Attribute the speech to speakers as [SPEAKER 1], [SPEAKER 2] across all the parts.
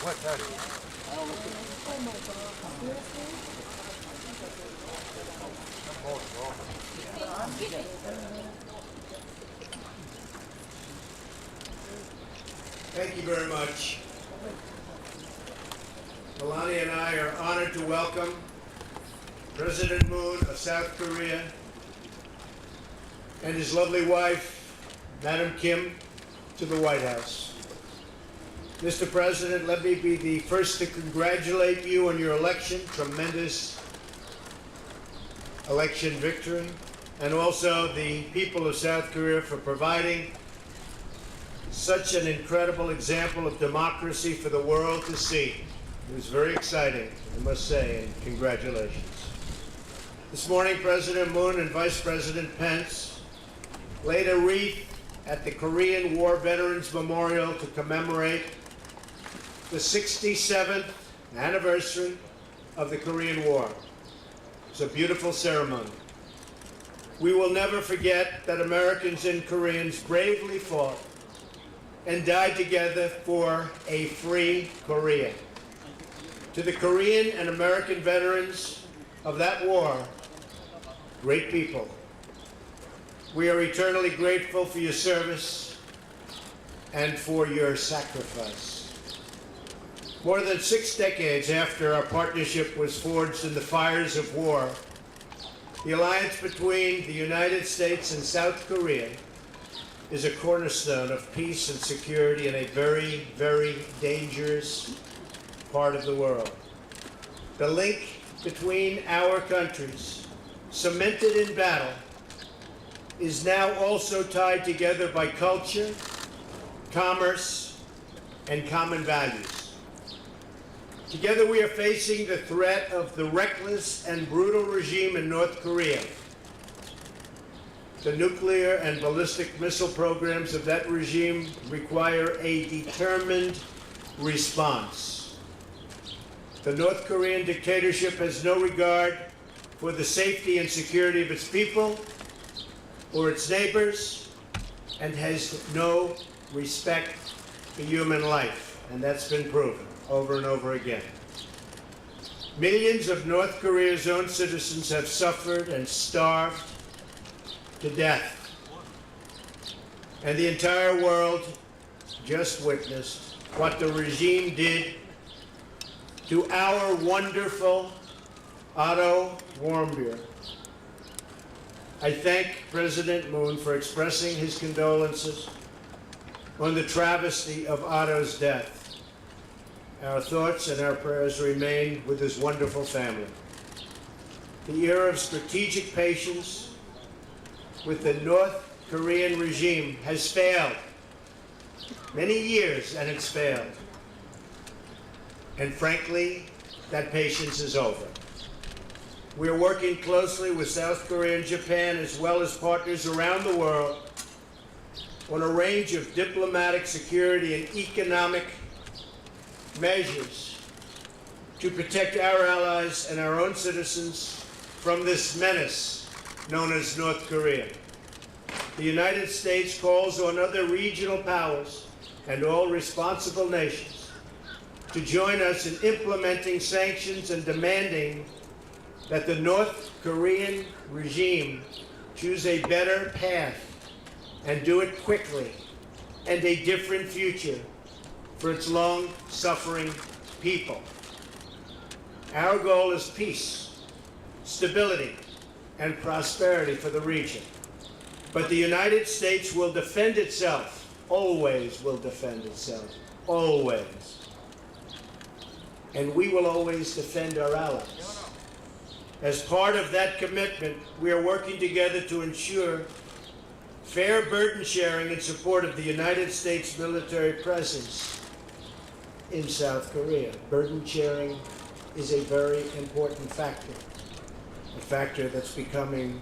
[SPEAKER 1] What that is?
[SPEAKER 2] Thank you very much. Melania and I are honored to welcome President Moon of South Korea and his lovely wife, Madam Kim, to the White House. Mr. President, let me be the first to congratulate you on your election, tremendous election victory, and also the people of South Korea for providing such an incredible example of democracy for the world to see. It was very exciting, I must say, and congratulations. This morning, President Moon and Vice President Pence laid a wreath at the Korean War Veterans Memorial to commemorate the 67th anniversary of the Korean War. It's a beautiful ceremony. We will never forget that Americans and Koreans bravely fought and died together for a free Korea. To the Korean and American veterans of that war, great people, we are eternally grateful for your service and for your sacrifice. More than 6 decades after our partnership was forged in the fires of war, the alliance between the United States and South Korea is a cornerstone of peace and security in a very, very dangerous part of the world. The link between our countries, cemented in battle, is now also tied together by culture, commerce, and common values. Together we are facing the threat of the reckless and brutal regime in North Korea. The nuclear and ballistic missile programs of that regime require a determined response. The North Korean dictatorship has no regard for the safety and security of its people or its neighbors, and has no respect for human life, and that's been proven over and over again. Millions of North Korea's own citizens have suffered and starved to death, and the entire world just witnessed what the regime did to our wonderful Otto Warmbier. I thank President Moon for expressing his condolences on the travesty of Otto's death. Our thoughts and our prayers remain with his wonderful family. The era of strategic patience with the North Korean regime has failed. Many years and it's failed. And frankly, that patience is over. We are working closely with South Korea and Japan, as well as partners around the world, on a range of diplomatic, security, and economic measures to protect our allies and our own citizens from this menace known as North Korea. The United States calls on other regional powers and all responsible nations to join us in implementing sanctions and demanding that the North Korean regime choose a better path and do it quickly, and a different future for its long-suffering people. Our goal is peace, stability, and prosperity for the region. But the United States will defend itself, always will defend itself, always. And we will always defend our allies. As part of that commitment, we are working together to ensure fair burden sharing in support of the United States military presence in South Korea. Burden sharing is a very important factor, a factor that's becoming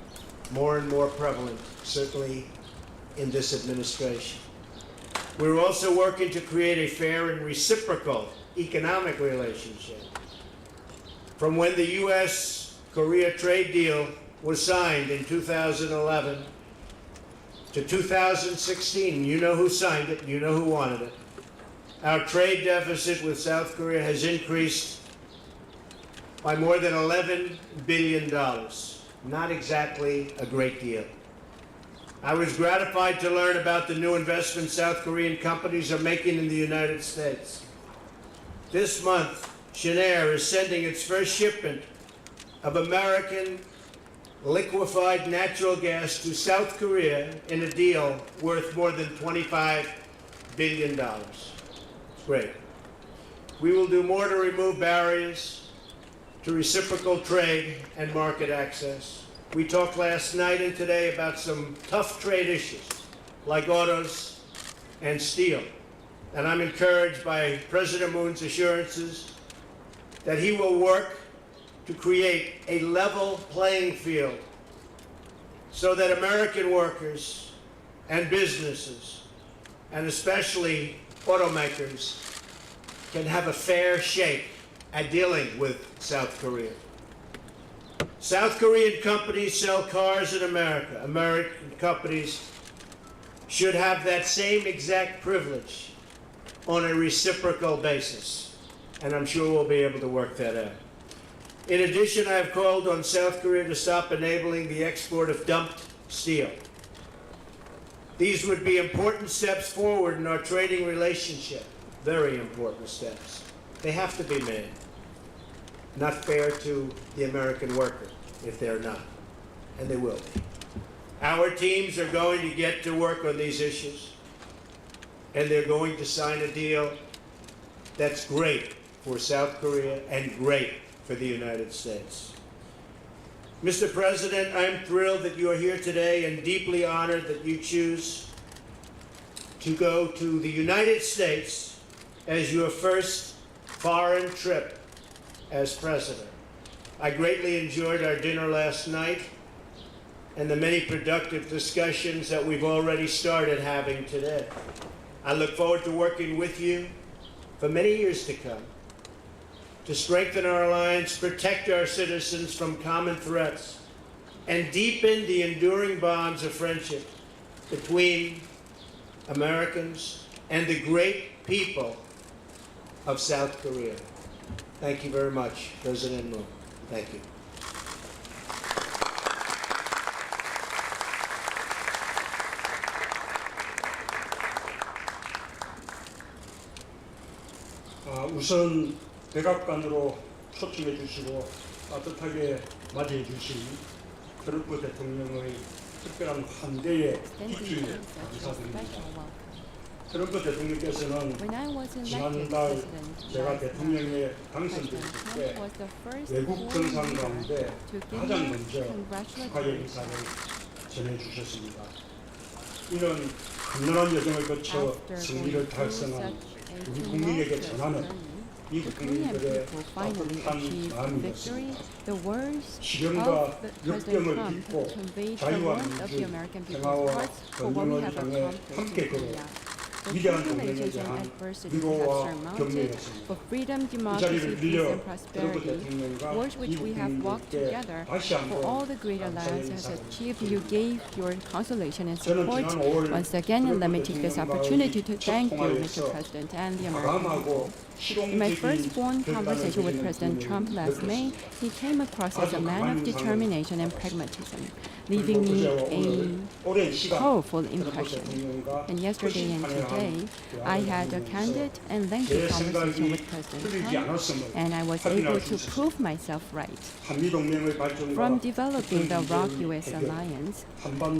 [SPEAKER 2] more and more prevalent, certainly in this administration. We're also working to create a fair and reciprocal economic relationship. From when the U.S.-Korea trade deal was signed in 2011 to 2016, you know who signed it, you know who wanted it. our trade deficit with South Korea has increased by more than $11 billion. Not exactly a great deal. I was gratified to learn about the new investments South Korean companies are making in the United States. This month, Shanair is sending its first shipment of American liquefied natural gas to South Korea in a deal worth more than $25 billion. It's great. We will do more to remove barriers to reciprocal trade and market access. We talked last night and today about some tough trade issues like autos and steel. And I'm encouraged by President Moon's assurances that he will work to create a level playing field so that American workers and businesses, and especially automakers, can have a fair shake at dealing with South Korea. South Korean companies sell cars in America. American companies should have that same exact privilege on a reciprocal basis, and I'm sure we'll be able to work that out. In addition, I have called on South Korea to stop enabling the export of dumped steel. These would be important steps forward in our trading relationship, very important steps. They have to be made. Not fair to the American worker if they're not, and they will be. Our teams are going to get to work on these issues, and they're going to sign a deal that's great for South Korea and great for the United States. Mr. President, I'm thrilled that you are here today and deeply honored that you choose to go to the United States as your first foreign trip as president. I greatly enjoyed our dinner last night and the many productive discussions that we've already started having today. I look forward to working with you for many years to come to strengthen our alliance, protect our citizens from common threats, and deepen the enduring bonds of friendship between Americans and the great people of South Korea. Thank you very much, President Moon. Thank you.
[SPEAKER 3] 우선 백악관으로 초청해 주시고 따뜻하게 맞이해 주신 트럼프 대통령의 특별한 환대에 깊이 감사드립니다. 트럼프 대통령께서는 지난달 제가 대통령에 당선됐을 때 외국 정상 가운데 가장 먼저 축하의 인사를 전해주셨습니다. 이는 험난한 여정을 거쳐 승리를 달성한 우리 국민에게 전하는 미국 국민들의 따뜻한 마음이었습니다. 시련과 역경을 딛고 자유와 민주, 평화와 번영을 향해 함께 걸어 위대한 동맹에 대한 위로와 격려였습니다. 이 자리를 빌려 트럼프 대통령과 미국 국민들께 다시 한번 감사의 인사를 드립니다. 저는 지난 5월
[SPEAKER 4] Once again, let me take this opportunity to thank you, Mr. President, and the American people. In my first phone conversation with President Trump last May, he came across as a man of determination and pragmatism, leaving me a powerful impression. And yesterday and today, I had a candid and lengthy conversation with President Trump, and I was able to prove myself right. From developing the ROK-US alliance,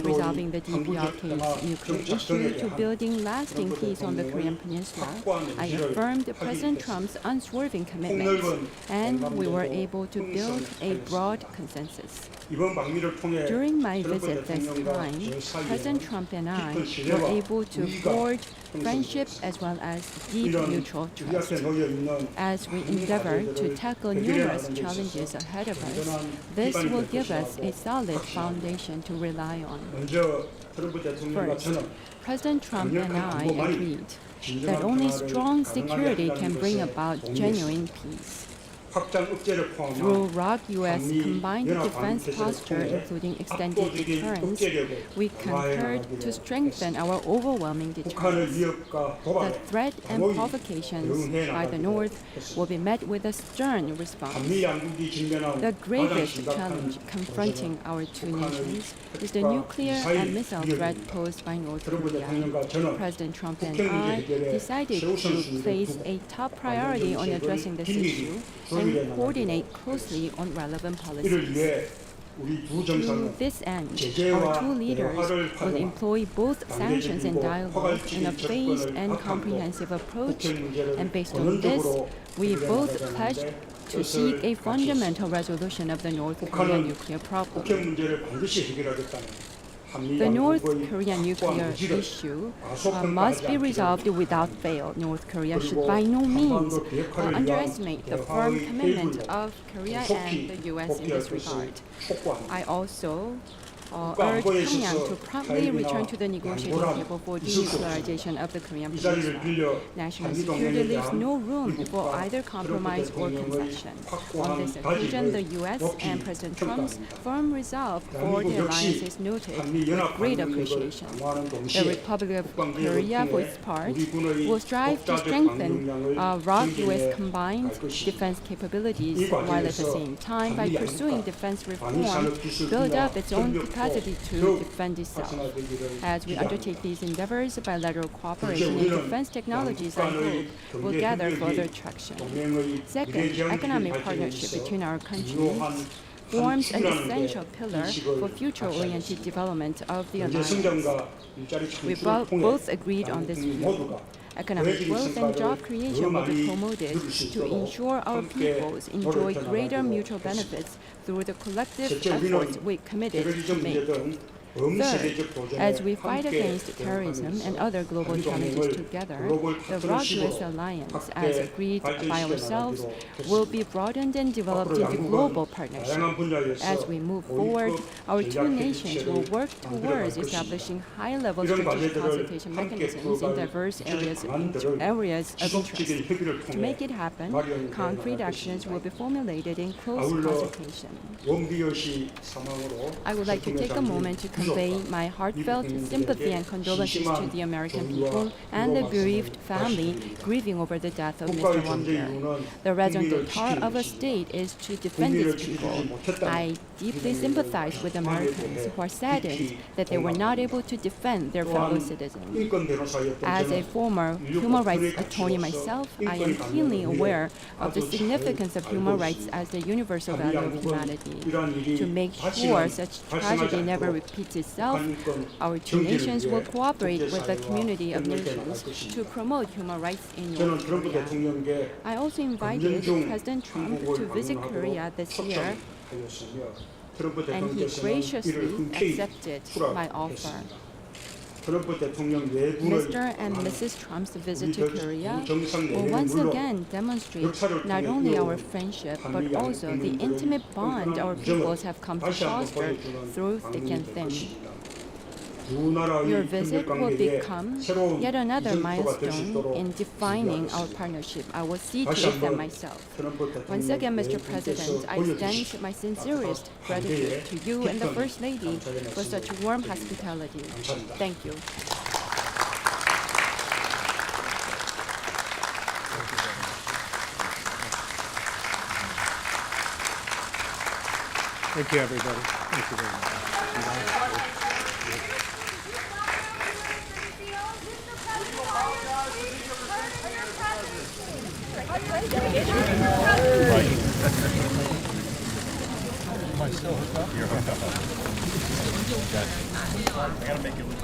[SPEAKER 4] resolving the DPRK's nuclear issue, to building lasting peace on the Korean Peninsula, I affirmed President Trump's unswerving commitments, and we were able to build a broad consensus. During my visit this time, President Trump and I were able to forge friendship as well as deep mutual trust. As we endeavor to tackle numerous challenges ahead of us, this will give us a solid foundation to rely on. First, President Trump and I agreed that only strong security can bring about genuine peace.
[SPEAKER 3] 확장 억제를 포함한
[SPEAKER 4] Through ROK-US
[SPEAKER 3] 한미
[SPEAKER 4] combined
[SPEAKER 3] 연합
[SPEAKER 4] defense
[SPEAKER 3] 방위태세를
[SPEAKER 4] posture,
[SPEAKER 3] 통해
[SPEAKER 4] including extended
[SPEAKER 3] 압도적인
[SPEAKER 4] deterrence,
[SPEAKER 3] 억제력을
[SPEAKER 4] we
[SPEAKER 3] 강화해
[SPEAKER 4] concurred to
[SPEAKER 3] 나가기로
[SPEAKER 4] strengthen
[SPEAKER 3] 했습니다.
[SPEAKER 4] our overwhelming
[SPEAKER 3] 북한의
[SPEAKER 4] deterrence.
[SPEAKER 3] 위협과
[SPEAKER 4] The
[SPEAKER 3] 도발에
[SPEAKER 4] threat and
[SPEAKER 3] 단호히
[SPEAKER 4] provocations
[SPEAKER 3] 대응해
[SPEAKER 4] by the
[SPEAKER 3] 나가기로
[SPEAKER 4] North will
[SPEAKER 3] 했습니다.
[SPEAKER 4] be met with a stern response.
[SPEAKER 3] 한미 양국이 직면한
[SPEAKER 4] The
[SPEAKER 3] 가장
[SPEAKER 4] gravest
[SPEAKER 3] 심각한
[SPEAKER 4] challenge confronting
[SPEAKER 3] 문제는
[SPEAKER 4] our two
[SPEAKER 3] 북한의
[SPEAKER 4] nations is the
[SPEAKER 3] 핵과
[SPEAKER 4] nuclear
[SPEAKER 3] 미사일
[SPEAKER 4] and missile threat
[SPEAKER 3] 위협입니다.
[SPEAKER 4] posed by North
[SPEAKER 3] 트럼프
[SPEAKER 4] Korea.
[SPEAKER 3] 대통령과 저는
[SPEAKER 4] President Trump and
[SPEAKER 3] 북핵 문제
[SPEAKER 4] I
[SPEAKER 3] 해결에
[SPEAKER 4] decided
[SPEAKER 3] 최우선
[SPEAKER 4] to
[SPEAKER 3] 순위를
[SPEAKER 4] place
[SPEAKER 3] 두고
[SPEAKER 4] a top priority on addressing this issue and coordinate closely on relevant
[SPEAKER 3] 이를
[SPEAKER 4] policies.
[SPEAKER 3] 위해 우리 두
[SPEAKER 4] To
[SPEAKER 3] 정상은
[SPEAKER 4] this end,
[SPEAKER 3] 제재와
[SPEAKER 4] our two leaders
[SPEAKER 3] 대화를
[SPEAKER 4] will
[SPEAKER 3] 활용한
[SPEAKER 4] employ both sanctions and
[SPEAKER 3] 단계적이고
[SPEAKER 4] dialogue in a
[SPEAKER 3] 포괄적인
[SPEAKER 4] phased
[SPEAKER 3] 접근을
[SPEAKER 4] and
[SPEAKER 3] 바탕으로
[SPEAKER 4] comprehensive approach,
[SPEAKER 3] 북핵 문제를
[SPEAKER 4] and based on this,
[SPEAKER 3] 원론적으로
[SPEAKER 4] we
[SPEAKER 3] 해결해
[SPEAKER 4] both
[SPEAKER 3] 나가자는데
[SPEAKER 4] pledged to
[SPEAKER 3] 뜻을
[SPEAKER 4] seek a
[SPEAKER 3] 같이
[SPEAKER 4] fundamental
[SPEAKER 3] 했습니다.
[SPEAKER 4] resolution of the North Korean
[SPEAKER 3] 북한은
[SPEAKER 4] nuclear problem.
[SPEAKER 3] 북핵 문제를 반드시 해결하겠다는 한미
[SPEAKER 4] The North
[SPEAKER 3] 양국의
[SPEAKER 4] Korean
[SPEAKER 3] 확고한
[SPEAKER 4] nuclear
[SPEAKER 3] 의지를
[SPEAKER 4] issue
[SPEAKER 3] 과소평가하지
[SPEAKER 4] must be
[SPEAKER 3] 않기를
[SPEAKER 4] resolved without fail. North Korea should
[SPEAKER 3] 그리고
[SPEAKER 4] by no means
[SPEAKER 3] 한반도 비핵화를 위한
[SPEAKER 4] underestimate the firm
[SPEAKER 3] 대화의
[SPEAKER 4] commitment
[SPEAKER 3] 테이블로
[SPEAKER 4] of Korea and the
[SPEAKER 3] 속히
[SPEAKER 4] U.S. in
[SPEAKER 3] 복귀할
[SPEAKER 4] this
[SPEAKER 3] 것을
[SPEAKER 4] regard.
[SPEAKER 3] 촉구합니다.
[SPEAKER 4] I also urge
[SPEAKER 3] 안보에
[SPEAKER 4] Pyongyang
[SPEAKER 3] 있어서
[SPEAKER 4] to promptly
[SPEAKER 3] 타협이나
[SPEAKER 4] return to the negotiating
[SPEAKER 3] 양보란
[SPEAKER 4] table for
[SPEAKER 3] 있을 수
[SPEAKER 4] denuclearization of the Korean
[SPEAKER 3] 이 자리를
[SPEAKER 4] Peninsula.
[SPEAKER 3] 빌려
[SPEAKER 4] National
[SPEAKER 3] 한미
[SPEAKER 4] security
[SPEAKER 3] 동맹에
[SPEAKER 4] leaves
[SPEAKER 3] 대한
[SPEAKER 4] no room for
[SPEAKER 3] 미국과
[SPEAKER 4] either
[SPEAKER 3] 트럼프
[SPEAKER 4] compromise or
[SPEAKER 3] 대통령의
[SPEAKER 4] concession. On
[SPEAKER 3] 확고한
[SPEAKER 4] this occasion, the
[SPEAKER 3] 다짐을
[SPEAKER 4] U.S.
[SPEAKER 3] 높이
[SPEAKER 4] and President Trump's
[SPEAKER 3] 평가합니다.
[SPEAKER 4] firm resolve for
[SPEAKER 3] 대한민국
[SPEAKER 4] the alliance
[SPEAKER 3] 역시
[SPEAKER 4] is noted
[SPEAKER 3] 한미
[SPEAKER 4] with
[SPEAKER 3] 연합
[SPEAKER 4] great
[SPEAKER 3] 방위력을
[SPEAKER 4] appreciation.
[SPEAKER 3] 강화하는
[SPEAKER 4] The
[SPEAKER 3] 동시에
[SPEAKER 4] Republic of
[SPEAKER 3] 국방
[SPEAKER 4] Korea,
[SPEAKER 3] 개혁을
[SPEAKER 4] for
[SPEAKER 3] 통해
[SPEAKER 4] its part,
[SPEAKER 3] 우리 군의
[SPEAKER 4] will strive to
[SPEAKER 3] 독자적
[SPEAKER 4] strengthen
[SPEAKER 3] 방위력을
[SPEAKER 4] ROK-US
[SPEAKER 3] 증진해
[SPEAKER 4] combined
[SPEAKER 3] 갈 것입니다.
[SPEAKER 4] defense capabilities,
[SPEAKER 3] 이
[SPEAKER 4] while at the
[SPEAKER 3] 과정에서
[SPEAKER 4] same time, by
[SPEAKER 3] 한미
[SPEAKER 4] pursuing
[SPEAKER 3] 양국과
[SPEAKER 4] defense reform,
[SPEAKER 3] 방위산업 기술
[SPEAKER 4] build
[SPEAKER 3] 분야
[SPEAKER 4] up its own
[SPEAKER 3] 협력도
[SPEAKER 4] capacity to
[SPEAKER 3] 더욱
[SPEAKER 4] defend itself.
[SPEAKER 3] 활성화되기를
[SPEAKER 4] As we undertake
[SPEAKER 3] 기대합니다.
[SPEAKER 4] these endeavors, bilateral cooperation in
[SPEAKER 3] 우리는
[SPEAKER 4] defense technologies, I
[SPEAKER 3] 양국
[SPEAKER 4] hope, will
[SPEAKER 3] 간의
[SPEAKER 4] gather
[SPEAKER 3] 경제
[SPEAKER 4] further
[SPEAKER 3] 협력이
[SPEAKER 4] traction.
[SPEAKER 3] 동맹의
[SPEAKER 4] Second,
[SPEAKER 3] 미래지향적인
[SPEAKER 4] economic
[SPEAKER 3] 발전에
[SPEAKER 4] partnership
[SPEAKER 3] 있어
[SPEAKER 4] between our countries
[SPEAKER 3] 중요한
[SPEAKER 4] forms an
[SPEAKER 3] 축이라는 데
[SPEAKER 4] essential pillar for
[SPEAKER 3] 인식을
[SPEAKER 4] future-oriented
[SPEAKER 3] 같이
[SPEAKER 4] development of the
[SPEAKER 3] 경제
[SPEAKER 4] alliance.
[SPEAKER 3] 성장과 일자리
[SPEAKER 4] We
[SPEAKER 3] 창출을 통해
[SPEAKER 4] both agreed on this
[SPEAKER 3] 양국
[SPEAKER 4] view.
[SPEAKER 3] 모두가
[SPEAKER 4] Economic
[SPEAKER 3] 더해진
[SPEAKER 4] growth and job
[SPEAKER 3] 성과를
[SPEAKER 4] creation
[SPEAKER 3] 더
[SPEAKER 4] will be
[SPEAKER 3] 많이
[SPEAKER 4] promoted
[SPEAKER 3] 누릴 수
[SPEAKER 4] to
[SPEAKER 3] 있도록
[SPEAKER 4] ensure our
[SPEAKER 3] 함께
[SPEAKER 4] peoples enjoy
[SPEAKER 3] 노력해
[SPEAKER 4] greater
[SPEAKER 3] 나가기로
[SPEAKER 4] mutual
[SPEAKER 3] 했습니다.
[SPEAKER 4] benefits through the collective
[SPEAKER 3] 실제
[SPEAKER 4] efforts
[SPEAKER 3] 우리는
[SPEAKER 4] we committed to
[SPEAKER 3] 테러리즘 문제
[SPEAKER 4] make.
[SPEAKER 3] 등 범세계적 도전에
[SPEAKER 4] As we fight
[SPEAKER 3] 함께
[SPEAKER 4] against terrorism and other global
[SPEAKER 3] 한미
[SPEAKER 4] challenges
[SPEAKER 3] 동맹을
[SPEAKER 4] together,
[SPEAKER 3] 글로벌
[SPEAKER 4] the ROK-US
[SPEAKER 3] 파트너십으로
[SPEAKER 4] alliance, as
[SPEAKER 3] 확대
[SPEAKER 4] agreed by
[SPEAKER 3] 발전시켜
[SPEAKER 4] ourselves,
[SPEAKER 3] 나가기로
[SPEAKER 4] will
[SPEAKER 3] 했습니다.
[SPEAKER 4] be broadened and developed
[SPEAKER 3] 앞으로
[SPEAKER 4] into
[SPEAKER 3] 양국은
[SPEAKER 4] global partnership.
[SPEAKER 3] 다양한 분야에서
[SPEAKER 4] As we move forward, our two
[SPEAKER 3] 전략
[SPEAKER 4] nations
[SPEAKER 3] 대책을
[SPEAKER 4] will work
[SPEAKER 3] 만들어갈
[SPEAKER 4] towards
[SPEAKER 3] 것입니다.
[SPEAKER 4] establishing high-level
[SPEAKER 3] 이런
[SPEAKER 4] strategic
[SPEAKER 3] 과제들을
[SPEAKER 4] consultation
[SPEAKER 3] 함께
[SPEAKER 4] mechanisms in
[SPEAKER 3] 풀어갈
[SPEAKER 4] diverse
[SPEAKER 3] 구체적
[SPEAKER 4] areas
[SPEAKER 3] 방안들을
[SPEAKER 4] of interest.
[SPEAKER 3] 지속적인 협의를
[SPEAKER 4] To
[SPEAKER 3] 통해
[SPEAKER 4] make it happen,
[SPEAKER 3] 마련해
[SPEAKER 4] concrete
[SPEAKER 3] 나갈
[SPEAKER 4] actions
[SPEAKER 3] 것입니다.
[SPEAKER 4] will be formulated in close
[SPEAKER 3] 아울러
[SPEAKER 4] consultation.
[SPEAKER 3] 원비여시 사망으로
[SPEAKER 4] I would like to take a moment to convey my heartfelt sympathy and condolences to the American people and the bereaved family grieving over the death of Mr.
[SPEAKER 3] 국가의
[SPEAKER 4] Won
[SPEAKER 3] 존재
[SPEAKER 4] Year.
[SPEAKER 3] 이유는
[SPEAKER 4] The raison
[SPEAKER 3] 국민을
[SPEAKER 4] d'etre of a
[SPEAKER 3] 지키는 것입니다.
[SPEAKER 4] state is to defend
[SPEAKER 3] 국민을
[SPEAKER 4] its people.
[SPEAKER 3] 지키지 못했다는
[SPEAKER 4] I deeply sympathize with Americans who are saddened that they were not able to defend their fellow
[SPEAKER 3] 또한
[SPEAKER 4] citizens.
[SPEAKER 3] 인권 변호사였던
[SPEAKER 4] As a
[SPEAKER 3] 저는
[SPEAKER 4] former human rights attorney myself, I am keenly aware of the significance of human rights as the universal value of humanity. To make sure such tragedy never repeats itself, our two nations will cooperate with the community of nations to promote human rights in
[SPEAKER 3] 저는
[SPEAKER 4] North
[SPEAKER 3] 트럼프
[SPEAKER 4] Korea.
[SPEAKER 3] 대통령께
[SPEAKER 4] I also invited
[SPEAKER 3] 금년 중
[SPEAKER 4] President Trump to
[SPEAKER 3] 한국을
[SPEAKER 4] visit
[SPEAKER 3] 방문하도록
[SPEAKER 4] Korea this year,
[SPEAKER 3] 초청하였으며 트럼프
[SPEAKER 4] and he
[SPEAKER 3] 대통령께서는
[SPEAKER 4] graciously
[SPEAKER 3] 이를 흔쾌히
[SPEAKER 4] accepted my offer.
[SPEAKER 3] 수락했습니다. 트럼프 대통령 내분을
[SPEAKER 4] Mr. and Mrs. Trump's visit to Korea
[SPEAKER 3] 정상
[SPEAKER 4] will
[SPEAKER 3] 내내는
[SPEAKER 4] once
[SPEAKER 3] 물론
[SPEAKER 4] again demonstrate not only our friendship but also the intimate bond our peoples have come to foster through thick and thin. Your visit will become yet another milestone in defining our partnership. I will see to it that myself. Once again, Mr. President, I extend my sincerest gratitude to you and the First Lady for such warm hospitality. Thank you.
[SPEAKER 1] Thank you, everybody. Thank you very much.
[SPEAKER 5] I gotta make it look